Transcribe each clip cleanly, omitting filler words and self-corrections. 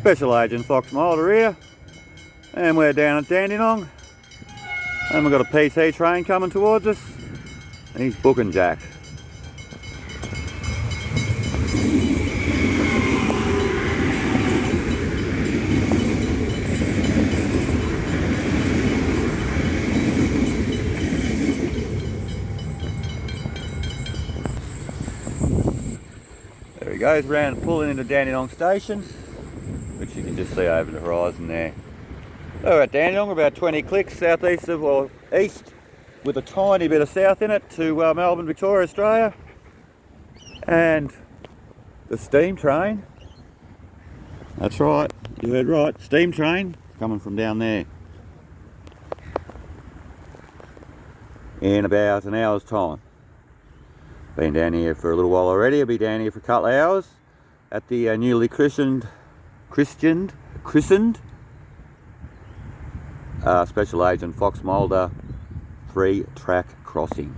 Special Agent Fox Mulder here, and we're down at Dandenong, and we've got a PT train coming towards us, and he's booking Jack. There he goes, round pulling into Dandenong station, which you can just see over the horizon there. So we're at Dandenong, about 20 clicks southeast of, or east, with a tiny bit of south in it, to Melbourne, Victoria, Australia. And the steam train, that's right, you heard right, steam train coming from down there in about an hour's time. Been down here for a little while already. I'll be down here for a couple of hours at the newly christened Special Agent Fox Mulder 3-track crossing.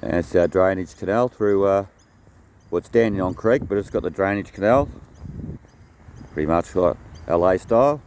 And it's our drainage canal through what's Dandenong Creek, but it's got the drainage canal, pretty much like LA style.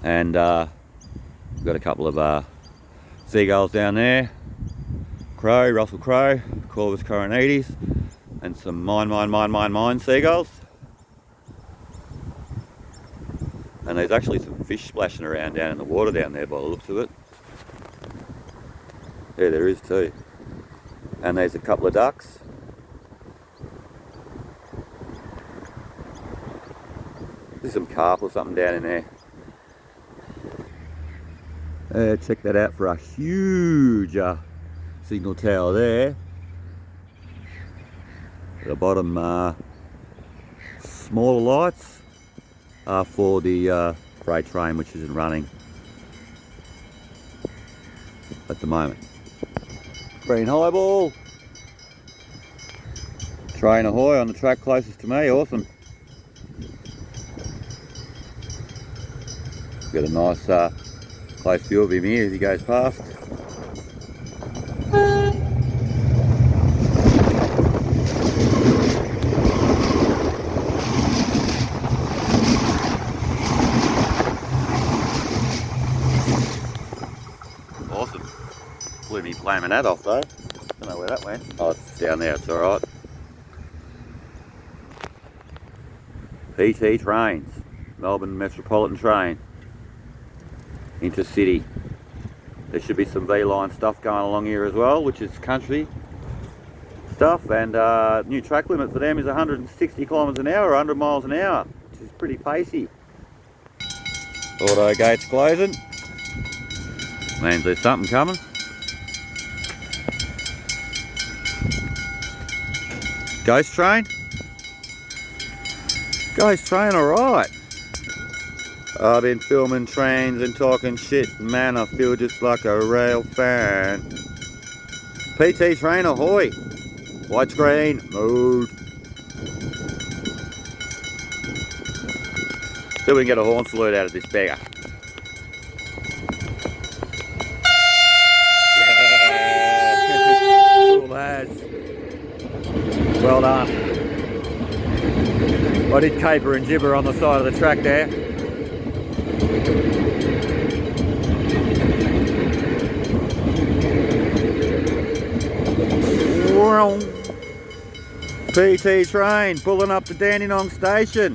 And we've got a couple of seagulls down there, crow, Russell crow, Corvus coronidis, and some mine seagulls. And there's actually some fish splashing around down in the water down there by the looks of it. Yeah, there is too. And there's a couple of ducks. There's some carp or something down in there. Check that out for a huge signal tower there. At the bottom, smaller lights are for the freight train, which isn't running at the moment. Green highball. Train ahoy on the track closest to me, awesome. Got a nice close view of him here as he goes past. Awesome. Blew me flaming that off though. Don't know where that went. Oh, it's down there, it's alright. PT trains. Melbourne Metropolitan train. Intercity. There should be some V-line stuff going along here as well, which is country stuff, and new track limit for them is 160 kilometres an hour, 100 miles an hour, which is pretty pacey. Auto gates closing, means there's something coming. Ghost train? Ghost train, alright. I've been filming trains and talking shit, man, I feel just like a rail fan. PT train ahoy! Widescreen, mode. See if we can get a horn salute out of this beggar. Yeah! Cool lads. Well done. I did caper and gibber on the side of the track there. PT train pulling up to Dandenong station.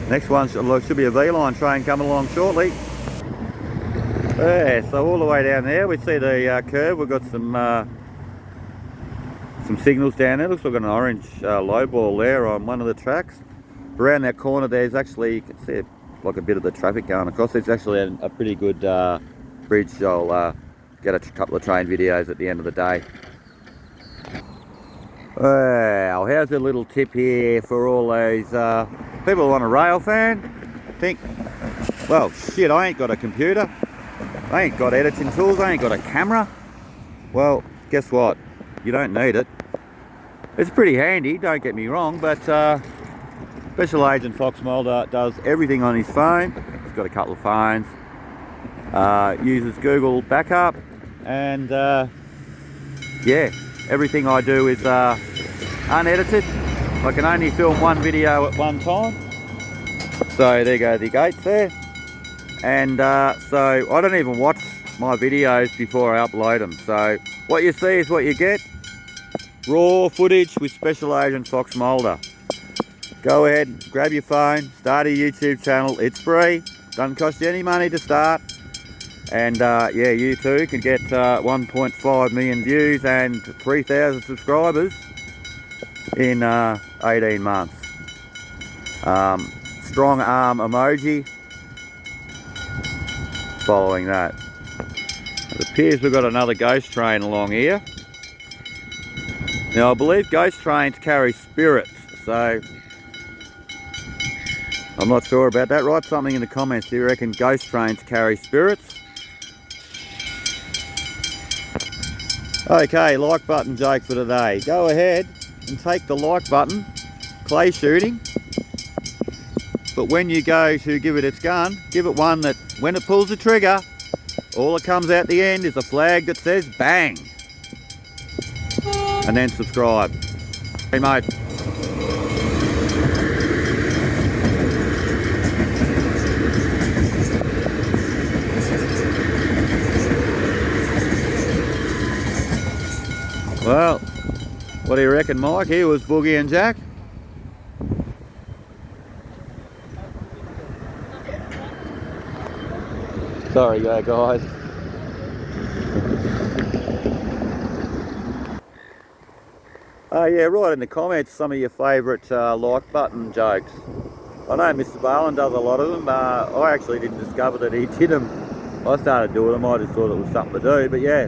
Next one should be a V-line train coming along shortly. Yeah, so all the way down there we see the curve. We've got some signals down there. Looks like an orange low ball there on one of the tracks. Around that corner there's actually, you can see like a bit of the traffic going across. It's actually a pretty good bridge. I'll get a couple of train videos at the end of the day. Well, how's a little tip here for all those people who want a rail fan? Think, well, shit, I ain't got a computer. I ain't got editing tools. I ain't got a camera. Well, guess what? You don't need it. It's pretty handy, don't get me wrong, but Special Agent Fox Mulder does everything on his phone. He's got a couple of phones, uses Google backup, and yeah, everything I do is unedited. I can only film one video at one time. So there go the gates there. And so I don't even watch my videos before I upload them. So what you see is what you get. Raw footage with Special Agent Fox Mulder. Go ahead, grab your phone, start a YouTube channel. It's free, doesn't cost you any money to start. And yeah, you too can get 1.5 million views and 3,000 subscribers in 18 months. Strong arm emoji following that. It appears we've got another ghost train along here. Now I believe ghost trains carry spirits, so I'm not sure about that. Write something in the comments. Do you reckon ghost trains carry spirits? Okay, like button joke for today. Go ahead and take the like button, clay shooting, but when you go to give it its gun, give it one that when it pulls the trigger, all that comes out the end is a flag that says bang. And then subscribe. Hey mate. Well, what do you reckon, Mike? Here was Boogie and Jack. Sorry, guys. Yeah, write in the comments some of your favourite like button jokes. I know Mr. Barlin does a lot of them. I actually didn't discover that he did them. I started doing them. I just thought it was something to do. But yeah,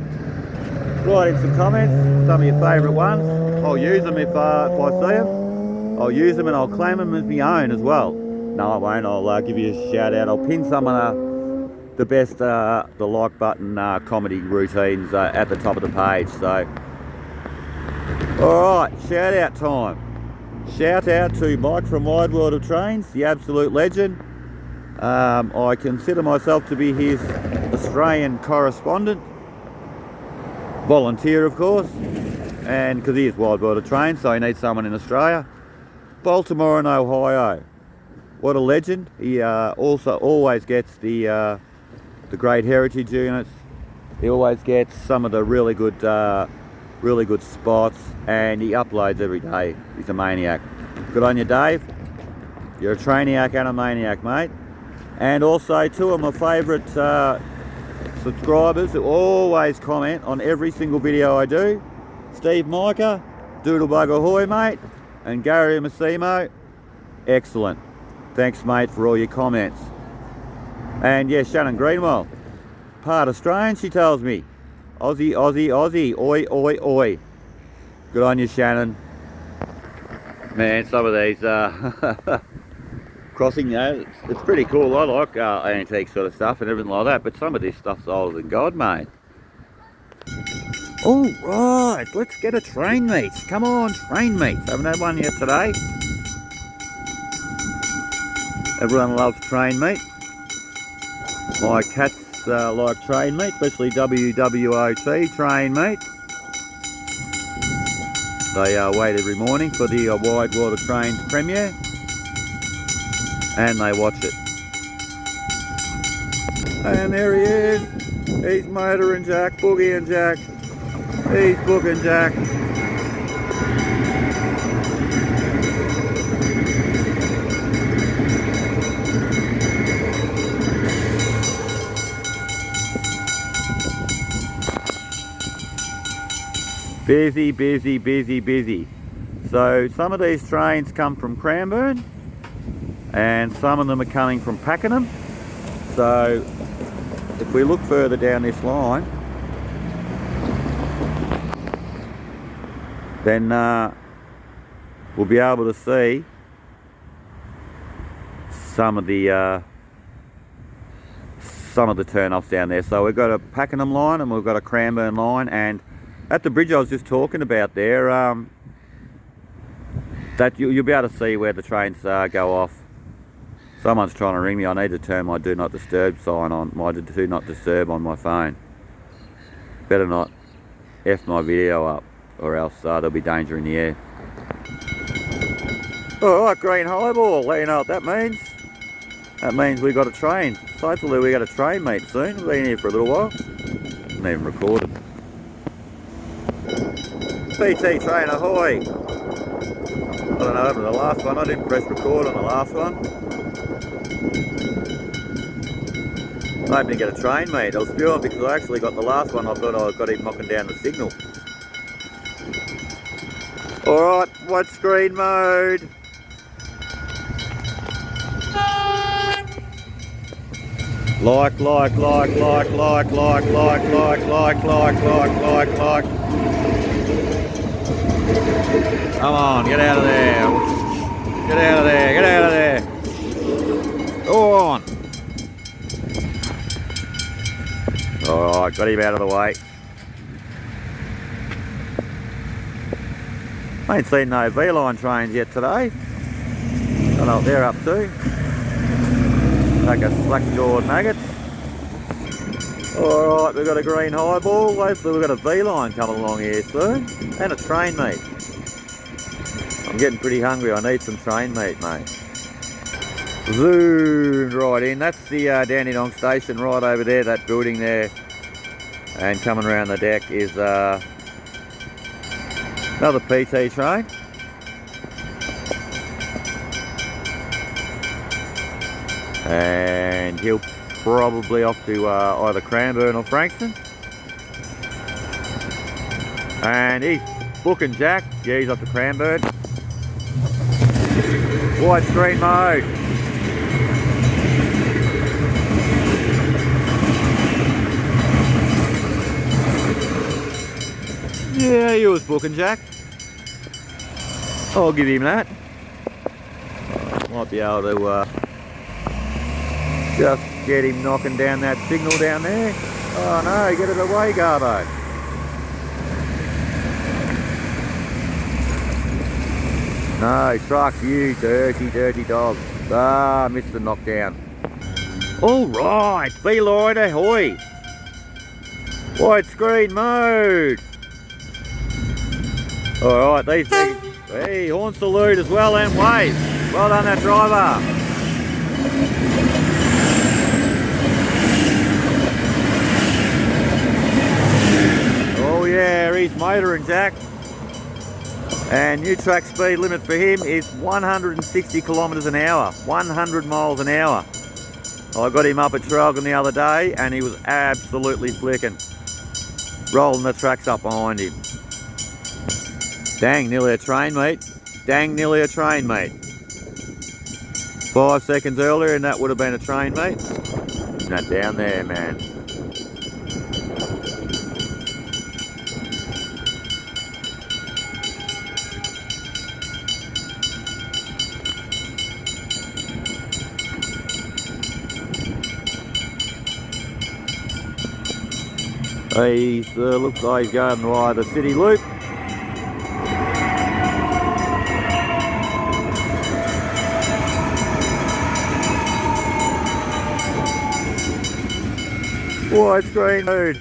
write in some comments some of your favourite ones. I'll use them if I see them. I'll use them and I'll claim them as my own as well. No, I won't. I'll give you a shout out. I'll pin some of the best the like button comedy routines at the top of the page. So, all right, shout out time. Shout out to Mike from Wide World of Trains, the absolute legend. I consider myself to be his Australian correspondent. Volunteer, of course, and because he is Wide World of Trains, so he needs someone in Australia. Baltimore and Ohio. What a legend. He also always gets the great heritage units. He always gets some of the really good spots, and he uploads every day. He's a maniac. Good on you, Dave. You're a trainiac and a maniac, mate. And also two of my favourite subscribers who always comment on every single video I do. Steve Micah, Doodlebug Ahoy, mate, and Gary Massimo. Excellent. Thanks, mate, for all your comments. And yeah, Shannon Greenwell, part Australian, she tells me. Aussie, Aussie, Aussie, oi, oi, oi. Good on you, Shannon. Man, some of these crossing, you know, it's pretty cool. I like antique sort of stuff and everything like that, but some of this stuff's older than God, mate. All right, let's get a train meet. Come on, train meet. Haven't had one yet today. Everyone loves train meet. My cats like train meet, especially WWOT train meet. They wait every morning for the Wide World of Trains premiere, and they watch it. And there he is. He's Motor and Jack, Boogie and Jack. He's Boogie Jack. Busy, busy, busy, busy. So some of these trains come from Cranbourne and some of them are coming from Pakenham. So if we look further down this line, then we'll be able to see some of the turn-offs down there. So we've got a Pakenham line and we've got a Cranbourne line, and at the bridge I was just talking about there, that you'll be able to see where the trains go off. Someone's trying to ring me. I need to turn my do not disturb sign on, my do not disturb on my phone. Better not. F my video up, or else there'll be danger in the air. Alright, green highball, let you know what that means. That means we got a train. So hopefully we got a train meet soon. We've been here for a little while. Haven't even recorded. PT train ahoy! I don't know what happened to the last one. I didn't press record on the last one. I'm hoping to get a train meet. I was spewing because I actually got the last one. I thought I got him knocking down the signal. Alright, watch screen mode. Like. Come on, get out of there. Get out of there, get out of there. Go on. Alright, got him out of the way. I ain't seen no V-line trains yet today. Don't know what they're up to. Like a slack-jawed maggots. Alright, we've got a green highball. Hopefully we've got a V-line coming along here soon. And a train meet. I'm getting pretty hungry. I need some train meat, mate. Zoomed right in. That's the Dandenong station right over there, that building there. And coming around the deck is another PT train. And he'll probably off to either Cranbourne or Frankston. And he's booking Jack. Yeah, he's off to Cranbourne. Wide screen mode. Yeah, he was booking Jack. I'll give him that. Might be able to just get him knocking down that signal down there. Oh no, get it away, Garbo. No, truck, you dirty dog. Ah, missed the knockdown. Alright, V-line ahoy. Widescreen mode. Alright, these things. Hey, horn salute as well and wave. Well done, that driver. Oh yeah, he's motoring, Jack. And new track speed limit for him is 160 kilometres an hour, 100 miles an hour. I got him up at Traralgon the other day and he was absolutely flicking. Rolling the tracks up behind him. Dang, nearly a train, mate. Dang, nearly a train, mate. 5 seconds earlier and that would have been a train, mate. That down there, man. He looks like he's going via the city loop. Widescreen mode.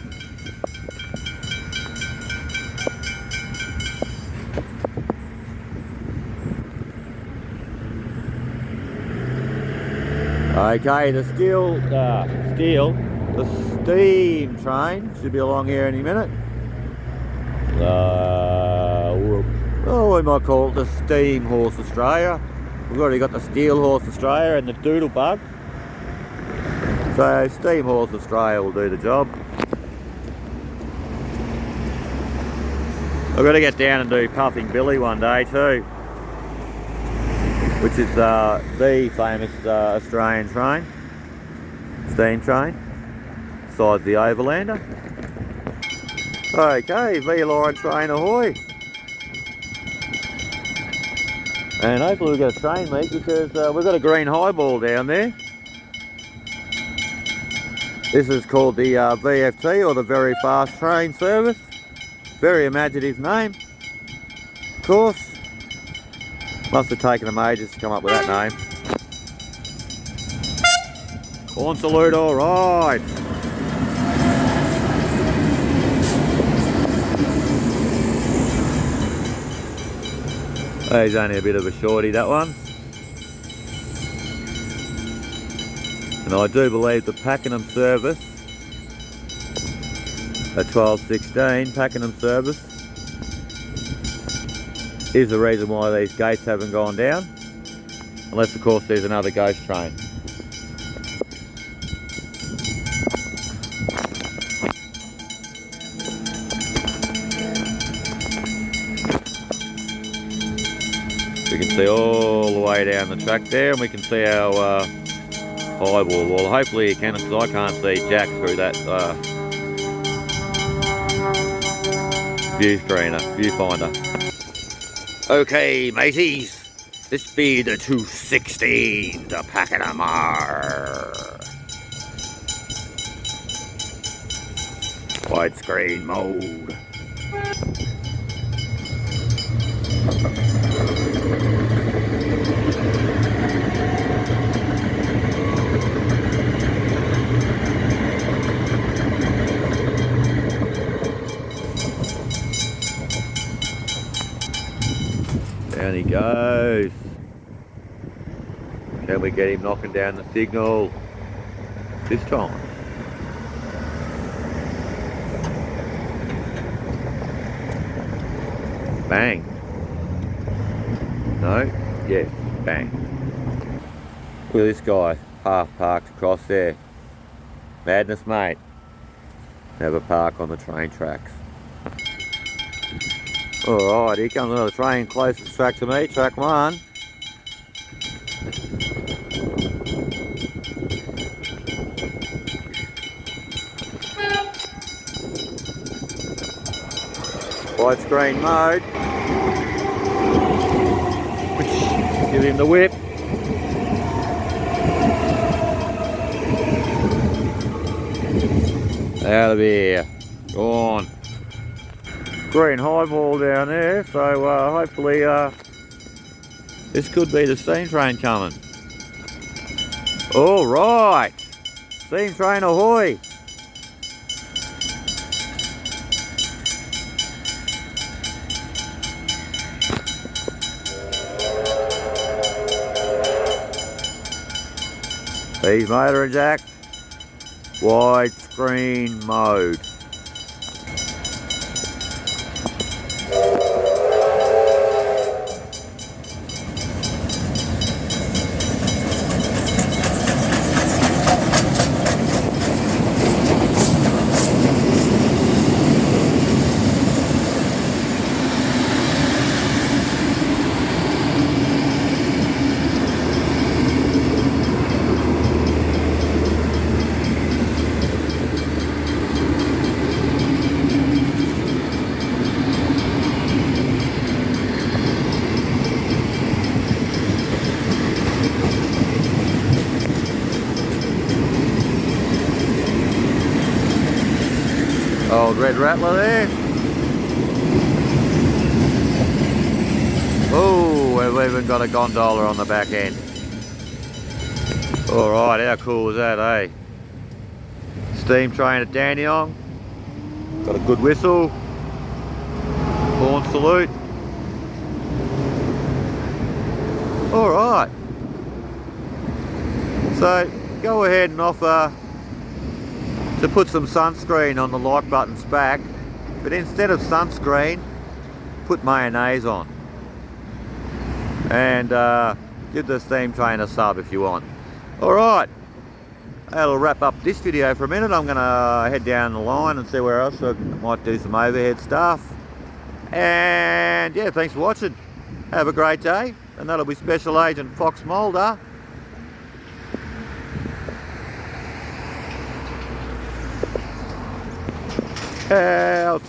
Okay, the steam train should be along here any minute. We might call it the Steam Horse Australia. We've already got the Steel Horse Australia and the Doodlebug. So Steam Horse Australia will do the job. I've got to get down and do Puffing Billy one day too, which is the famous Australian train, steam train, besides the Overlander. Okay, V-line train ahoy. And hopefully we get a train meet because we've got a green highball down there. This is called the VFT, or the Very Fast Train Service. Very imaginative name, of course. Must have taken them ages to come up with that name. Horn salute, alright. He's only a bit of a shorty, that one. And I do believe the Pakenham service, a 1216 Pakenham service, is the reason why these gates haven't gone down. Unless of course there's another ghost train. We can see all the way down the track there, and we can see our high wall. Well, hopefully you can, because I can't see jack through that viewfinder. Okay, mateys, this be the 216 to Pakenham. Widescreen mode. Down he goes. Can we get him knocking down the signal this time? Bang. No? Yes. Bang. Look at this guy, half parked across there. Madness, mate. Never park on the train tracks. Alright, here comes another train closest track to me, track 1. Widescreen mode. Give him the whip. Out of here. Gone. Green high wall down there, so hopefully this could be the steam train coming. All right, steam train ahoy! These motor and jack, widescreen mode. Old red rattler there. Oh, we've even got a gondola on the back end. Alright, how cool was that, eh? Steam train at Dandenong. Got a good whistle. Horn salute. Alright. So, go ahead and offer to put some sunscreen on the like buttons back, but instead of sunscreen, put mayonnaise on. And give the steam train a sub if you want. Alright, that'll wrap up this video for a minute. I'm going to head down the line and see where else I might do some overhead stuff. And yeah, thanks for watching. Have a great day, and that'll be Special Agent Fox Mulder. Out.